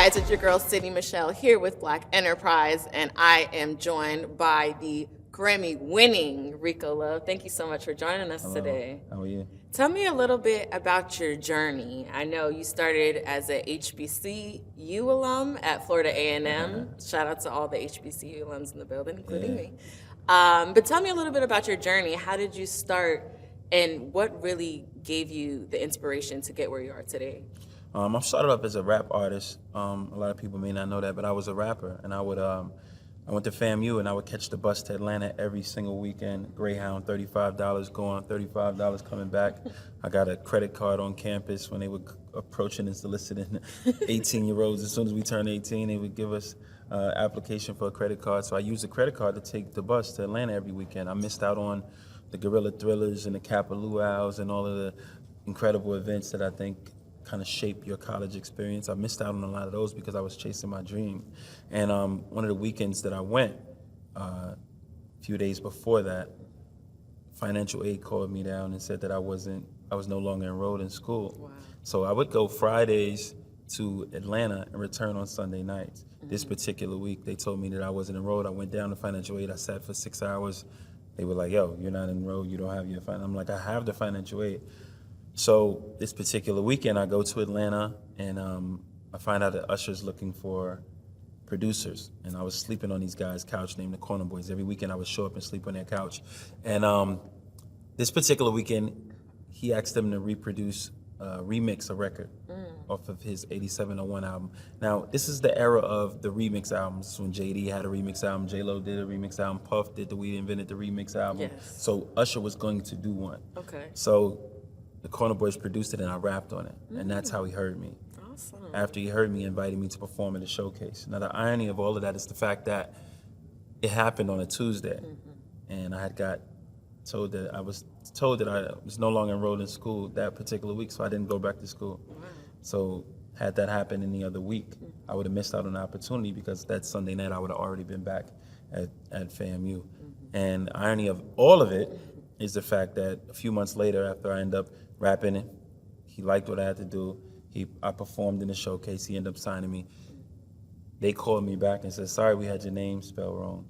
guys, it's your girl Sidnee Michelle here with Black Enterprise, and I am joined by the Grammy-winning Rico Love. Thank you so much for joining us today. How are you? Tell me a little bit about your journey. I know you started as a HBCU alum at Florida A&M. Shout out to all the HBCU alums in the building, including me. But tell me a little bit about your journey. How did you start, and what really gave you the inspiration to get where you are today? I started off as a rap artist. A lot of people may not know that, but I was a rapper, and I went to FAMU, and I would catch the bus to Atlanta every single weekend. Greyhound, $35 going, $35 coming back. I got a credit card on campus when they were approaching and soliciting 18-year-olds. As soon as we turned 18, they would give us application for a credit card. So I used the credit card to take the bus to Atlanta every weekend. I missed out on the Guerrilla Thrillers and the Kappa Luau's and all of the incredible events that I think kind of shape your college experience. I missed out on a lot of those because I was chasing my dream. And one of the weekends that I went, a few days before that, financial aid called me down and said that I was no longer enrolled in school. Wow. So I would go Fridays to Atlanta and return on Sunday nights. This particular week, they told me that I wasn't enrolled. I went down to financial aid. I sat for 6 hours. They were like, yo, you're not enrolled. You don't have your financial. I'm like, I have the financial aid. So this particular weekend, I go to Atlanta, and I find out that Usher's looking for producers. And I was sleeping on these guys' couch named the Corner Boys. Every weekend, I would show up and sleep on their couch. And this particular weekend, he asked them to remix a record off of his 8701 album. Now, this is the era of the remix albums. When JD had a remix album, J-Lo did a remix album, Puff did We Invented the Remix album. Yes. So Usher was going to do one. Okay. So the Corner Boys produced it, and I rapped on it, and that's how he heard me. Awesome. After he heard me, he invited me to perform at a showcase. Now, the irony of all of that is the fact that it happened on a Tuesday, and I got told that I was no longer enrolled in school that particular week, so I didn't go back to school. Wow. So had that happened any other week, I would have missed out on the opportunity because that Sunday night I would have already been back at FAMU. And the irony of all of it is the fact that a few months later, after I end up rapping it, he liked what I had to do. I performed in the showcase. He ended up signing me. They called me back and said, "Sorry, we had your name spelled wrong.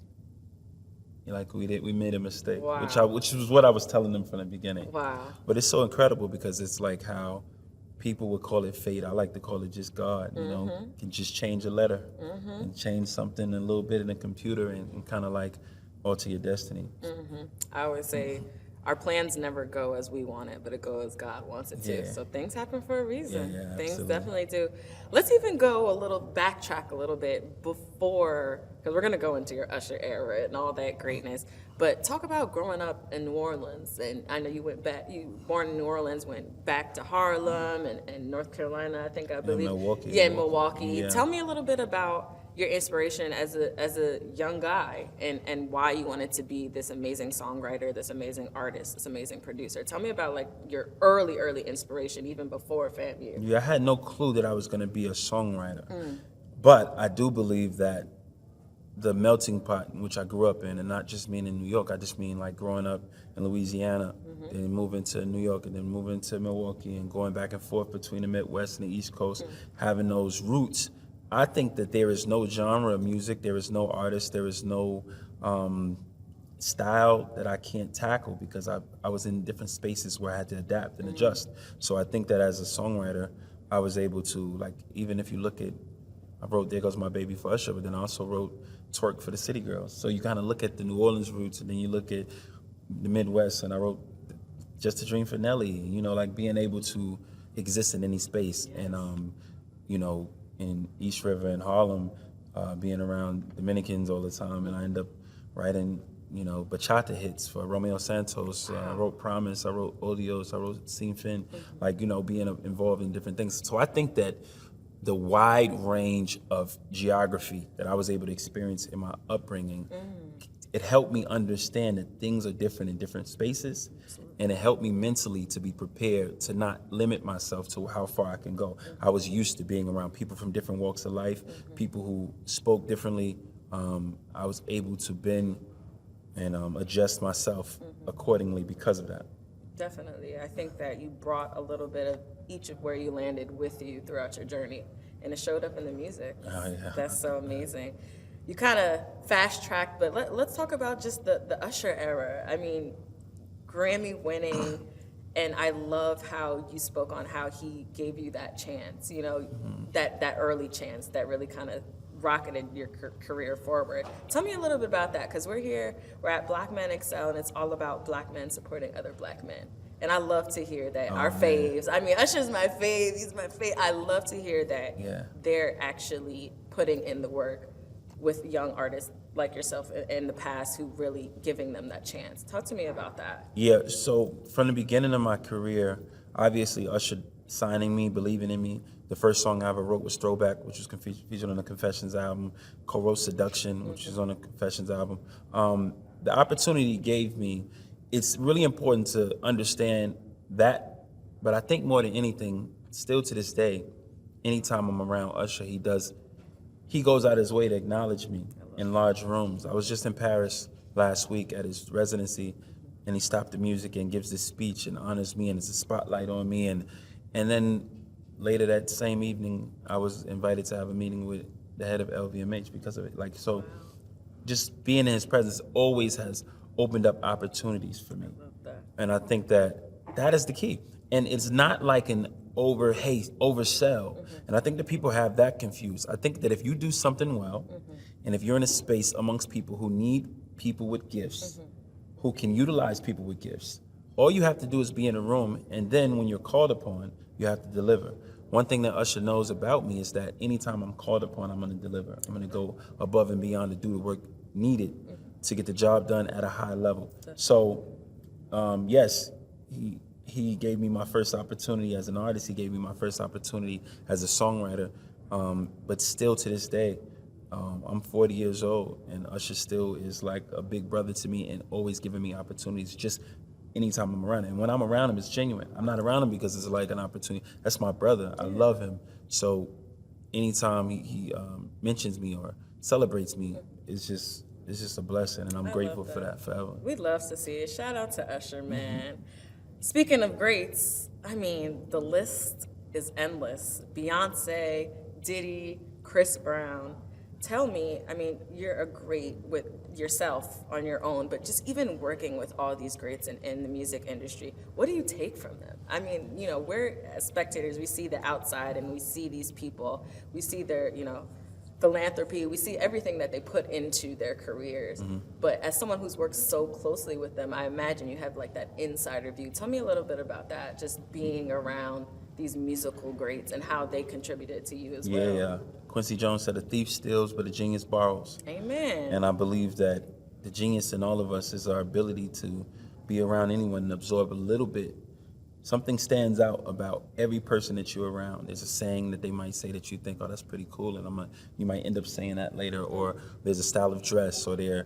Like we made a mistake." Wow. Which was what I was telling them from the beginning. Wow. But it's so incredible because it's like how people would call it fate. I like to call it just God. You know, can just change a letter and change something a little bit in the computer and kind of like alter your destiny. I always say our plans never go as we want it, but it goes as God wants it to. Yeah. So things happen for a reason. Yeah, things absolutely. definitely do. Let's even backtrack a little bit before, because we're going to go into your Usher era and all that greatness. But talk about growing up in New Orleans. And I know you born in New Orleans, went back to Harlem and North Carolina, I believe. Milwaukee. Yeah, Milwaukee. Yeah. Tell me a little bit about your inspiration as a young guy and why you wanted to be this amazing songwriter, this amazing artist, this amazing producer. Tell me about like your early inspiration, even before FAMU. Yeah, I had no clue that I was going to be a songwriter. But I do believe that the melting pot in which I grew up in, and not just mean in New York, I just mean like growing up in Louisiana, then moving to New York, and then moving to Milwaukee, and going back and forth between the Midwest and the East Coast, having those roots. I think that there is no genre of music, there is no artist, there is no style that I can't tackle because I was in different spaces where I had to adapt and adjust. So I think that as a songwriter, I was able to, like, even if you look at, I wrote There Goes My Baby for Usher, but then I also wrote Twerk for the City Girls. So you kind of look at the New Orleans roots, and then you look at the Midwest, and I wrote Just a Dream for Nelly, you know, like being able to exist in any space. And, you know, in East River and Harlem, being around Dominicans all the time, and I end up writing, you know, bachata hits for Romeo Santos. I wrote Promise, I wrote Odios, I wrote Scene Fin, like, you know, being involved in different things. So I think that the wide range of geography that I was able to experience in my upbringing, it helped me understand that things are different in different spaces. And it helped me mentally to be prepared to not limit myself to how far I can go. I was used to being around people from different walks of life, people who spoke differently. I was able to bend and adjust myself accordingly because of that. Definitely. I think that you brought a little bit of each of where you landed with you throughout your journey. and it showed up in the music. Oh, yeah. That's so amazing. You kind of fast tracked, but let's talk about just the Usher era. I mean, Grammy winning, and I love how you spoke on how he gave you that chance, you know, that early chance that really kind of rocketed your career forward. Tell me a little bit about that, because we're at Black Men Excel, and it's all about Black men supporting other Black men. And I love to hear that our faves, I mean, Usher's my fave, he's my fave. I love to hear that they're actually putting in the work with young artists like yourself in the past who really giving them that chance. Talk to me about that. Yeah, so from the beginning of my career, obviously Usher signing me, believing in me. The first song I ever wrote was Throwback, which was featured on the Confessions album. Co-wrote Seduction, which is on the Confessions album. The opportunity he gave me, it's really important to understand that, but I think more than anything, still to this day, anytime I'm around Usher, he goes out his way to acknowledge me in large rooms. I was just in Paris last week at his residency, and he stopped the music and gives this speech and honors me, and it's a spotlight on me. And then later that same evening, I was invited to have a meeting with the head of LVMH because of it. Like, so just being in his presence always has opened up opportunities for me. I love that. And I think that is the key. And it's not like an oversell. And I think that people have that confused. I think that if you do something well, and if you're in a space amongst people who need people with gifts, who can utilize people with gifts, all you have to do is be in a room, and then when you're called upon, you have to deliver. One thing that Usher knows about me is that anytime I'm called upon, I'm going to deliver. I'm going to go above and beyond to do the work needed to get the job done at a high level. So, yes, he gave me my first opportunity as an artist. He gave me my first opportunity as a songwriter. But still to this day, I'm 40 years old, and Usher still is like a big brother to me and always giving me opportunities just anytime I'm around him. And when I'm around him, it's genuine. I'm not around him because it's like an opportunity. That's my brother. I love him. So anytime he mentions me or celebrates me, it's just a blessing, and I'm grateful for that forever. We'd love to see it. Shout out to Usher, man. Speaking of greats, I mean, the list is endless. Beyonce, Diddy, Chris Brown. Tell me, I mean, you're a great with yourself on your own, but just even working with all these greats in the music industry, what do you take from them? I mean, you know, we're as spectators, we see the outside and we see these people, we see their, you know, philanthropy, we see everything that they put into their careers. But as someone who's worked so closely with them, I imagine you have like that insider view. Tell me a little bit about that, just being around these musical greats and how they contributed to you as well. Yeah. Quincy Jones said, "A thief steals, but a genius borrows." Amen. And I believe that the genius in all of us is our ability to be around anyone and absorb a little bit. Something stands out about every person that you're around. There's a saying that they might say that you think, oh, that's pretty cool, and you might end up saying that later. Or there's a style of dress, or there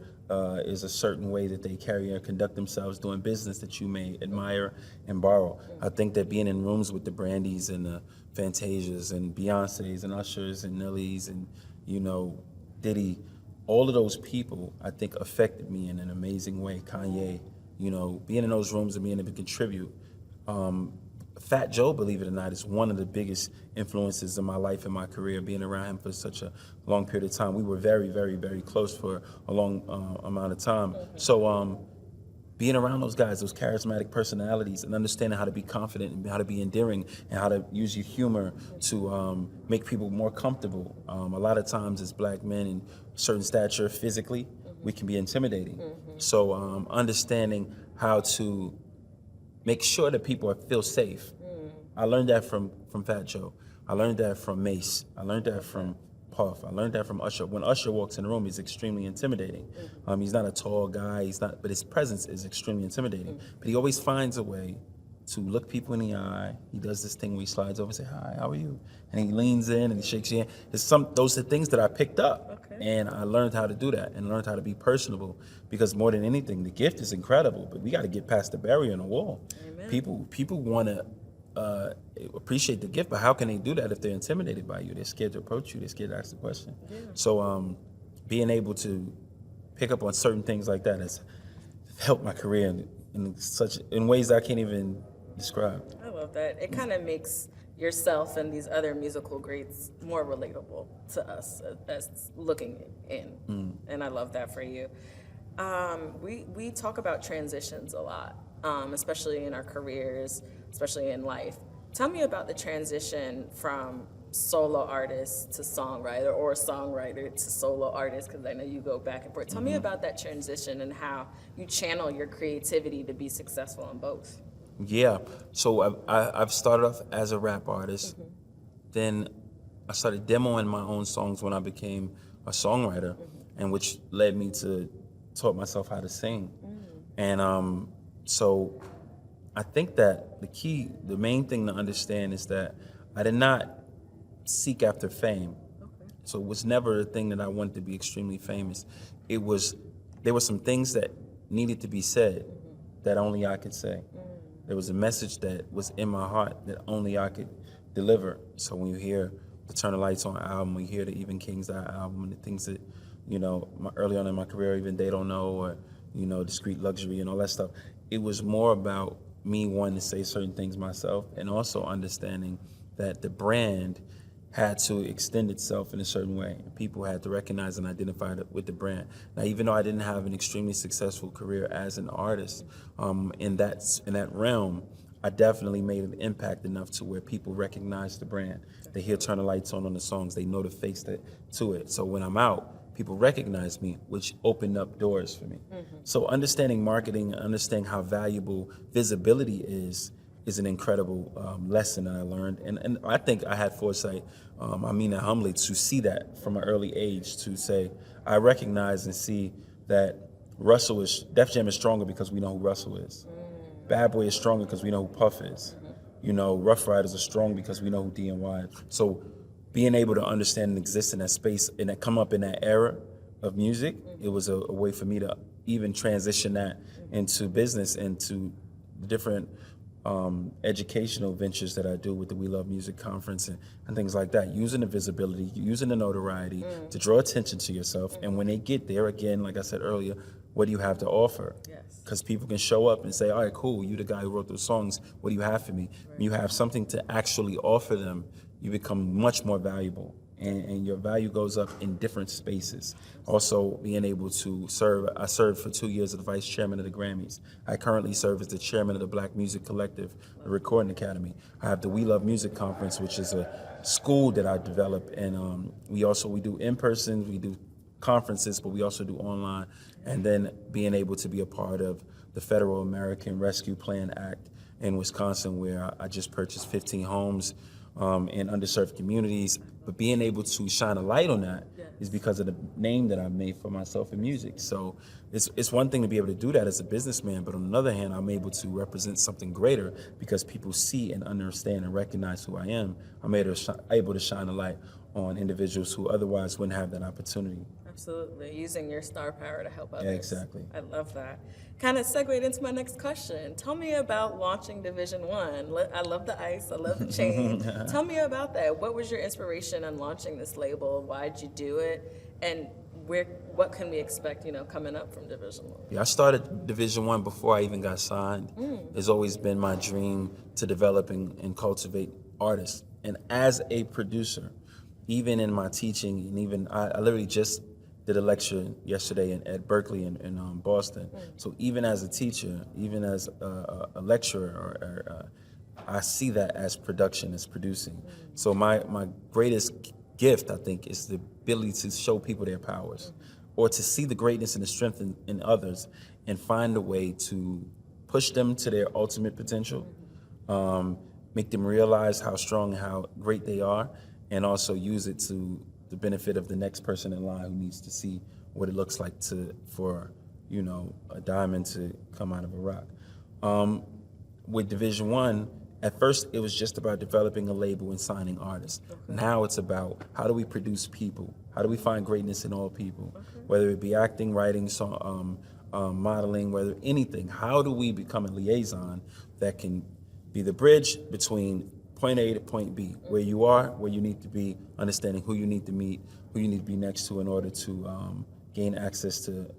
is a certain way that they carry or conduct themselves doing business that you may admire and borrow. I think that being in rooms with the Brandys and the Fantasias and Beyoncés and Ushers and Nellies and, you know, Diddy, all of those people, I think, affected me in an amazing way. Kanye, you know, being in those rooms and being able to contribute. Fat Joe, believe it or not, is one of the biggest influences in my life and my career, being around him for such a long period of time. We were very, very, very close for a long amount of time. So being around those guys, those charismatic personalities, and understanding how to be confident and how to be endearing and how to use your humor to make people more comfortable. A lot of times as Black men in certain stature physically, we can be intimidating. So understanding how to make sure that people feel safe. I learned that from Fat Joe. I learned that from Mace. I learned that from Puff. I learned that from Usher. When Usher walks in the room, he's extremely intimidating. He's not a tall guy. But his presence is extremely intimidating. But he always finds a way to look people in the eye. He does this thing where he slides over and say, "Hi, how are you?" And he leans in and he shakes your hand. Those are things that I picked up. And I learned how to do that and learned how to be personable, because more than anything, the gift is incredible, but we got to get past the barrier in the wall. Amen. People want to appreciate the gift, but how can they do that if they're intimidated by you? They're scared to approach you. They're scared to ask the question. Yeah. So being able to pick up on certain things like that has helped my career in ways I can't even describe. I love that. It kind of makes yourself and these other musical greats more relatable to us as looking in. And I love that for you. We talk about transitions a lot, especially in our careers, especially in life. Tell me about the transition from solo artist to songwriter, or songwriter to solo artist, because I know you go back and forth. Tell me about that transition and how you channel your creativity to be successful in both. Yeah, so I've started off as a rap artist. Then I started demoing my own songs when I became a songwriter, and which led me to taught myself how to sing. And so I think that the main thing to understand is that I did not seek after fame. So it was never a thing that I wanted to be extremely famous. There were some things that needed to be said that only I could say. There was a message that was in my heart that only I could deliver. So when you hear the Turn the Lights On album, when you hear the Even Kings album, and the things that, early on in my career, even They Don't Know, or, Discreet Luxury and all that stuff, it was more about me wanting to say certain things myself, and also understanding that the brand had to extend itself in a certain way. People had to recognize and identify with the brand. Now, even though I didn't have an extremely successful career as an artist, in that realm, I definitely made an impact enough to where people recognize the brand. They hear Turn the Lights On the songs, they know the face to it. So when I'm out, people recognize me, which opened up doors for me. So understanding marketing, understanding how valuable visibility is an incredible lesson that I learned. And I think I had foresight, I mean that humbly, to see that from an early age, to say, I recognize and see that Def Jam is stronger because we know who Russell is. Bad Boy is stronger because we know who Puff is. Rough Riders are strong because we know who DNY is. So being able to understand and exist in that space and that come up in that era of music, it was a way for me to even transition that into business, into different educational ventures that I do with the We Love Music Conference and things like that, using the visibility, using the notoriety to draw attention to yourself. And when they get there, again, like I said earlier, what do you have to offer? Because people can show up and say, all right, cool, you the guy who wrote those songs, what do you have for me? When you have something to actually offer them, you become much more valuable. And your value goes up in different spaces. Also, being able to serve, I served for 2 years as the vice chairman of the Grammys. I currently serve as the chairman of the Black Music Collective, the Recording Academy. I have the We Love Music Conference, which is a school that I developed. And we do in-person, we do conferences, but we also do online. And then being able to be a part of the Federal American Rescue Plan Act in Wisconsin, where I just purchased 15 homes in underserved communities. But being able to shine a light on that is because of the name that I've made for myself in music. So it's one thing to be able to do that as a businessman, but on the other hand, I'm able to represent something greater because people see and understand and recognize who I am. I'm able to shine a light on individuals who otherwise wouldn't have that opportunity. Absolutely, using your star power to help others. Yeah, exactly. I love that. Kind of segued into my next question. Tell me about launching Division One. I love the ice. I love the chain. Tell me about that. What was your inspiration on launching this label? Why'd you do it? And what can we expect, coming up from Division One? Yeah, I started Division One before I even got signed. It's always been my dream to develop and cultivate artists. And as a producer, even in my teaching, and even I literally just did a lecture yesterday at Berkeley in Boston. So even as a teacher, even as a lecturer, I see that as production, as producing. So my greatest gift, I think, is the ability to show people their powers, or to see the greatness and the strength in others and find a way to push them to their ultimate potential, make them realize how strong and how great they are, and also use it to the benefit of the next person in line who needs to see what it looks like for a diamond to come out of a rock. With Division One, at first it was just about developing a label and signing artists. Now it's about how do we produce people? How do we find greatness in all people? Whether it be acting, writing, modeling, whether anything. How do we become a liaison that can be the bridge between point A to point B, where you are, where you need to be, understanding who you need to meet, who you need to be next to in order to gain access to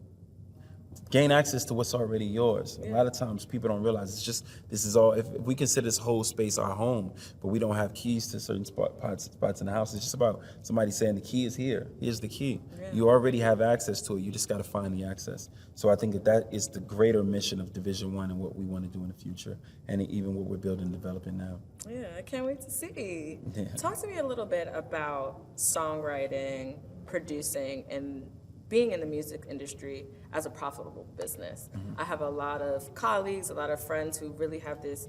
gain access to what's already yours. A lot of times people don't realize it's just, this is all, if we consider this whole space our home, but we don't have keys to certain spots in the house, it's just about somebody saying the key is here. Here's the key. Yeah. You already have access to it. You just got to find the access. So I think that is the greater mission of Division 1 and what we want to do in the future, and even what we're building and developing now. Yeah, I can't wait to see. Yeah. Talk to me a little bit about songwriting, producing, and being in the music industry as a profitable business. I have a lot of colleagues, a lot of friends who really have this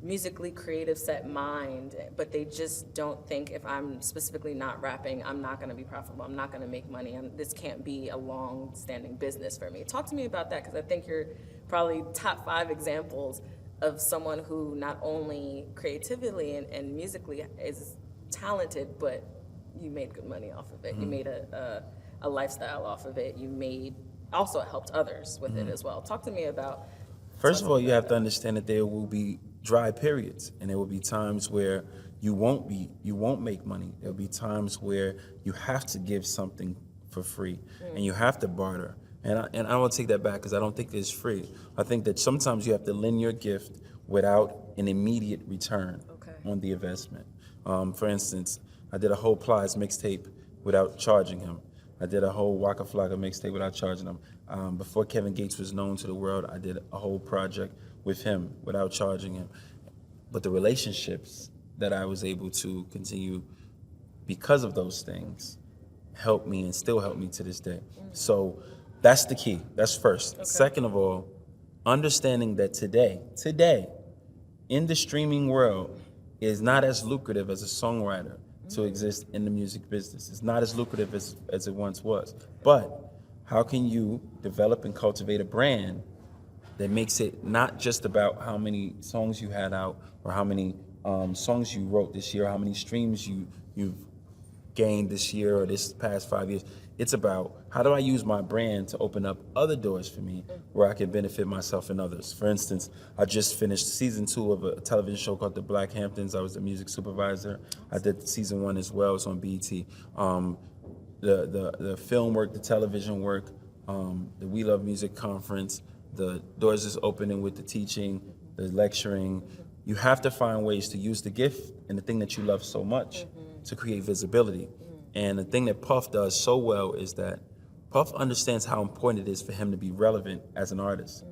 musically creative set mind, but they just don't think, if I'm specifically not rapping, I'm not going to be profitable, I'm not going to make money, this can't be a long-standing business for me. Talk to me about that, because I think you're probably top 5 examples of someone who not only creatively and musically is talented, but you made good money off of it. You made a lifestyle off of it. You also helped others with it as well. Talk to me about. First of all, you have to understand that there will be dry periods, and there will be times where you won't make money. There'll be times where you have to give something for free, and you have to barter. And I won't take that back, because I don't think it's free. I think that sometimes you have to lend your gift without an immediate return on the investment. For instance, I did a whole Plies mixtape without charging him. I did a whole Waka Flocka mixtape without charging him. Before Kevin Gates was known to the world, I did a whole project with him without charging him. But the relationships that I was able to continue because of those things helped me and still help me to this day. So that's the key. That's first. Second of all, understanding that today, in the streaming world, is not as lucrative as a songwriter to exist in the music business. It's not as lucrative as it once was. But how can you develop and cultivate a brand that makes it not just about how many songs you had out, or how many songs you wrote this year, or how many streams you've gained this year or this past 5 years. It's about, how do I use my brand to open up other doors for me where I can benefit myself and others? For instance, I just finished season 2 of a television show called The Black Hamptons. I was the music supervisor. I did season 1 as well. It's on BET. The film work, the television work, the We Love Music conference, the doors is opening with the teaching, the lecturing. You have to find ways to use the gift and the thing that you love so much to create visibility. And the thing that Puff does so well is that Puff understands how important it is for him to be relevant as an artist.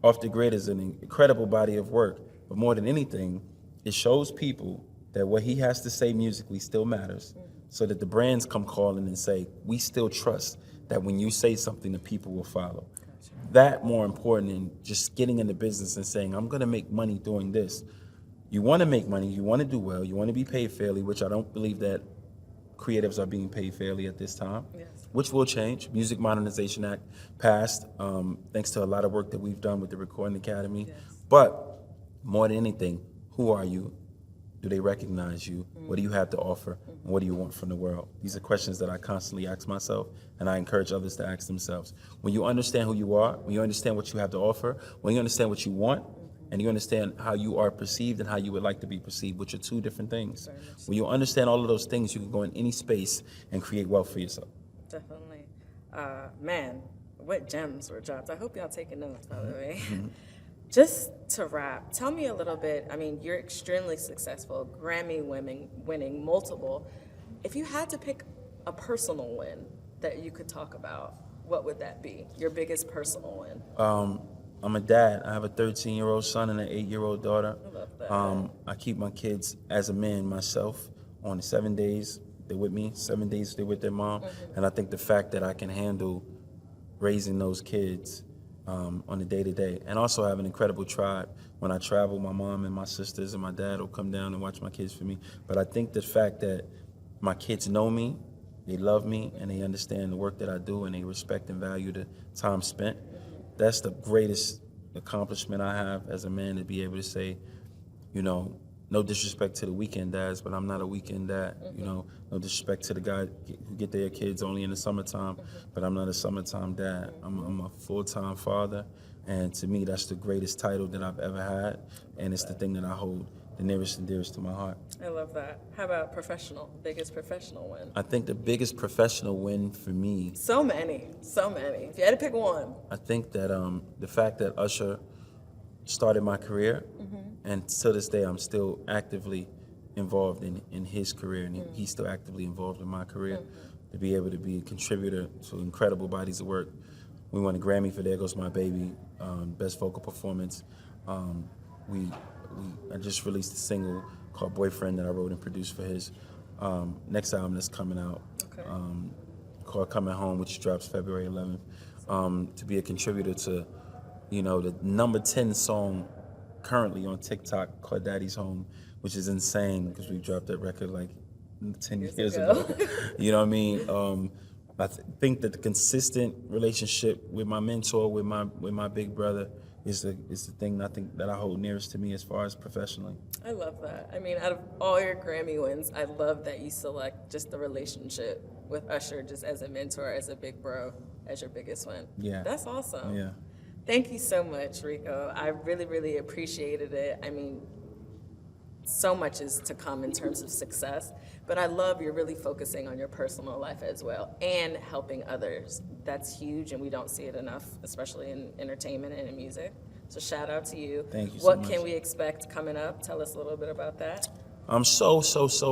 Off the Grid is an incredible body of work, but more than anything, it shows people that what he has to say musically still matters, so that the brands come calling and say, we still trust that when you say something, the people will follow. That more important than just getting into business and saying, I'm gonna make money doing this. You wanna make money, you wanna do well, you wanna be paid fairly, which I don't believe that creatives are being paid fairly at this time, which will change. Music Modernization Act passed, thanks to a lot of work that we've done with the Recording Academy. But more than anything, who are you? Do they recognize you? What do you have to offer? And what do you want from the world? These are questions that I constantly ask myself, and I encourage others to ask themselves. When you understand who you are, when you understand what you have to offer, when you understand what you want, and you understand how you are perceived and how you would like to be perceived, which are 2 different things. When you understand all of those things, you can go in any space and create wealth for yourself. Definitely. Man, what gems were dropped. I hope y'all taking notes, by the way. Just to wrap, tell me a little bit. I mean, you're extremely successful, Grammy winning multiple. If you had to pick a personal win that you could talk about, what would that be? Your biggest personal win? I'm a dad. I have a 13-year-old son and an 8-year-old daughter. I love that. I keep my kids as a man myself on 7 days. They're with me. 7 days they're with their mom. And I think the fact that I can handle raising those kids on a day-to-day, and also have an incredible tribe. When I travel, my mom and my sisters and my dad will come down and watch my kids for me. But I think the fact that my kids know me, they love me, and they understand the work that I do, and they respect and value the time spent, that's the greatest accomplishment I have as a man, to be able to say, you know, no disrespect to the weekend dads, but I'm not a weekend dad. You know, no disrespect to the guys who get their kids only in the summertime, but I'm not a summertime dad. I'm a full-time father, and to me, that's the greatest title that I've ever had, and it's the thing that I hold the nearest and dearest to my heart. I love that. How about professional? Biggest professional win? I think the biggest professional win for me, So many. If you had to pick one. I think that the fact that Usher started my career, and to this day I'm still actively involved in his career, and he's still actively involved in my career. To be able to be a contributor to incredible bodies of work. We won a Grammy for There Goes My Baby, Best Vocal Performance. I just released a single called Boyfriend that I wrote and produced for his next album that's coming out, called Coming Home, which drops February 11th. To be a contributor to, the number 10 song currently on TikTok called Daddy's Home, which is insane because we dropped that record like 10 years ago. You know what I mean? I think that the consistent relationship with my mentor, with my big brother, is the thing I think that I hold nearest to me as far as professionally. I love that. I mean, out of all your Grammy wins, I love that you select just the relationship with Usher just as a mentor, as a big bro, as your biggest win. Yeah. That's awesome. Yeah. Thank you so much, Rico. I really, really appreciated it. I mean, so much is to come in terms of success, but I love you're really focusing on your personal life as well and helping others. That's huge, and we don't see it enough, especially in entertainment and in music. So shout out to you. Thank you so What much. can we expect coming up? Tell us a little bit about that. I'm so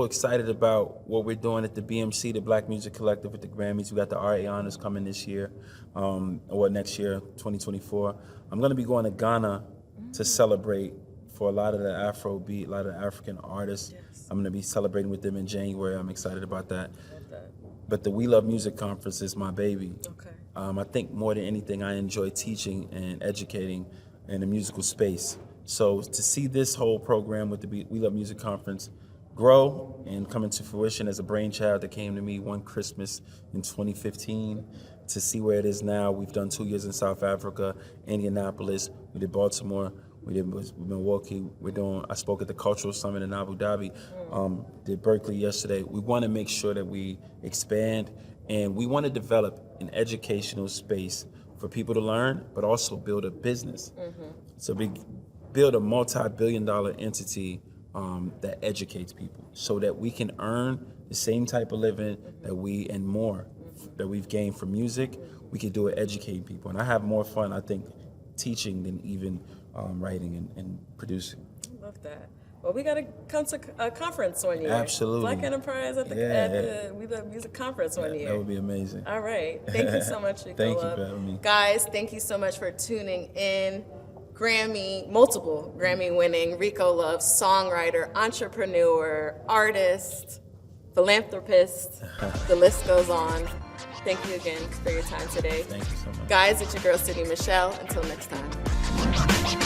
excited about what we're doing at the BMC, the Black Music Collective at the Grammys. We got the RA Honors coming this year, or next year, 2024. I'm going to be going to Ghana to celebrate for a lot of the Afrobeat, a lot of the African artists. Yes. I'm going to be celebrating with them in January. I'm excited about that. Love that. But the We Love Music Conference is my baby. Okay. I think more than anything, I enjoy teaching and educating in the musical space. So to see this whole program with the We Love Music Conference grow and come into fruition as a brainchild that came to me one Christmas in 2015, to see where it is now. We've done 2 years in South Africa, Indianapolis, we did Baltimore, we did Milwaukee, I spoke at the Cultural Summit in Abu Dhabi, did Berkeley yesterday. We want to make sure that we expand, and we want to develop an educational space for people to learn, but also build a business. So build a multi-billion-dollar entity that educates people so that we can earn the same type of living that we've gained from music. We can do it educating people. And I have more fun, I think, teaching than even writing and producing. Love that. Well, we got to come to a conference one year. Absolutely. Black Enterprise at the We Love Music Conference one year. That would be amazing. All right. Thank you so much, Rico. Thank you for having me. Guys, thank you so much for tuning in. Multiple Grammy winning Rico Love, songwriter, entrepreneur, artist, philanthropist. The list goes on. Thank you again for your time today. Thank you so much. Guys, it's your girl, Sidnee Michelle. Until next time.